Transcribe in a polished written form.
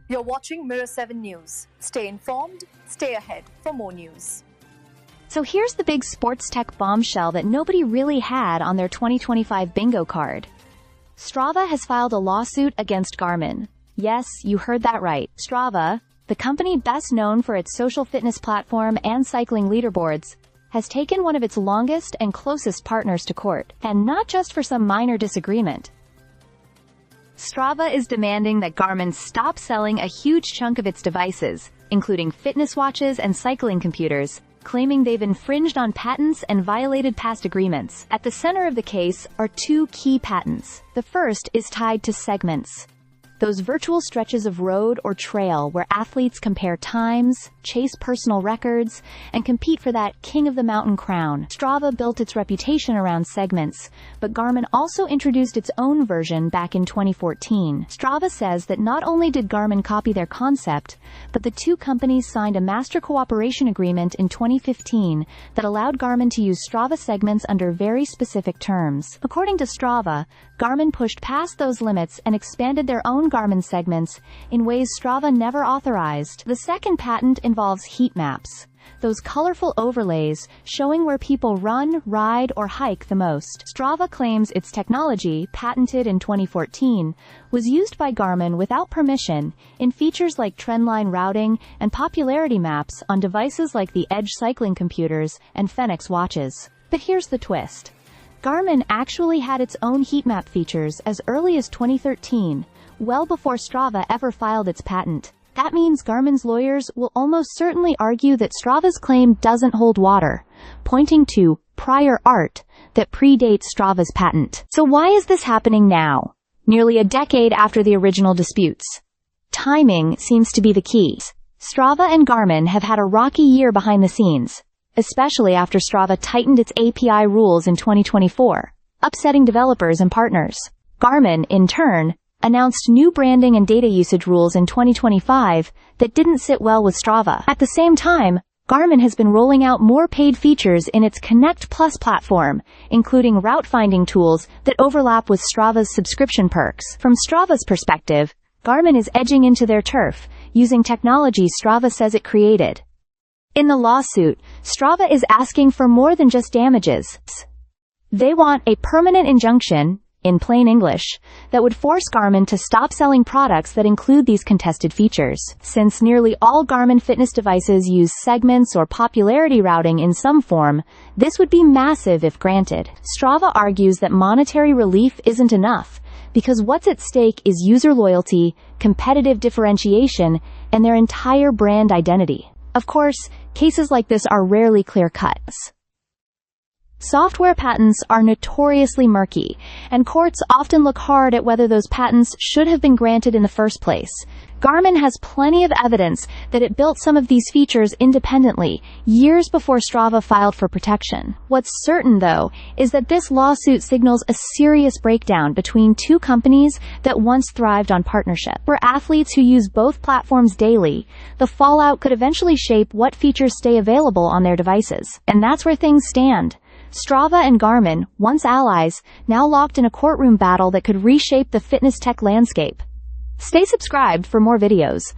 You're watching Mirror 7 News. Stay informed, stay ahead for more news. So here's the big sports tech bombshell that nobody really had on their 2025 bingo card. Strava has filed a lawsuit against Garmin. Yes, you heard that right. Strava, the company best known for its social fitness platform and cycling leaderboards, has taken one of its longest and closest partners to court, and not just for some minor disagreement. Strava is demanding that Garmin stop selling a huge chunk of its devices, including fitness watches and cycling computers, claiming they've infringed on patents and violated past agreements. At the center of the case are two key patents. The first is tied to segments. Those virtual stretches of road or trail where athletes compare times, chase personal records, and compete for that king of the mountain crown. Strava built its reputation around segments, but Garmin also introduced its own version back in 2014. Strava says that not only did Garmin copy their concept, but the two companies signed a master cooperation agreement in 2015 that allowed Garmin to use Strava segments under very specific terms. According to Strava, Garmin pushed past those limits and expanded their own Garmin segments in ways Strava never authorized. The second patent involves heat maps, those colorful overlays showing where people run, ride, or hike the most. Strava claims its technology, patented in 2014, was used by Garmin without permission in features like trendline routing and popularity maps on devices like the Edge cycling computers and Fenix watches. But here's the twist. Garmin actually had its own heat map features as early as 2013, well before Strava ever filed its patent. That means Garmin's lawyers will almost certainly argue that Strava's claim doesn't hold water, pointing to prior art that predates Strava's patent. So why is this happening now, nearly a decade after the original disputes? Timing seems to be the key. Strava and Garmin have had a rocky year behind the scenes, especially after Strava tightened its API rules in 2024, upsetting developers and partners. Garmin, in turn, announced new branding and data usage rules in 2025 that didn't sit well with Strava. At the same time, Garmin has been rolling out more paid features in its Connect Plus platform, including route-finding tools that overlap with Strava's subscription perks. From Strava's perspective, Garmin is edging into their turf, using technology Strava says it created. In the lawsuit, Strava is asking for more than just damages. They want a permanent injunction, in plain English, that would force Garmin to stop selling products that include these contested features. Since nearly all Garmin fitness devices use segments or popularity routing in some form, this would be massive if granted. Strava argues that monetary relief isn't enough, because what's at stake is user loyalty, competitive differentiation, and their entire brand identity. Of course, cases like this are rarely clear-cut. Software patents are notoriously murky, and courts often look hard at whether those patents should have been granted in the first place. Garmin has plenty of evidence that it built some of these features independently, years before Strava filed for protection. What's certain, though, is that this lawsuit signals a serious breakdown between two companies that once thrived on partnership. For athletes who use both platforms daily, the fallout could eventually shape what features stay available on their devices. And that's where things stand. Strava and Garmin, once allies, now locked in a courtroom battle that could reshape the fitness tech landscape. Stay subscribed for more videos.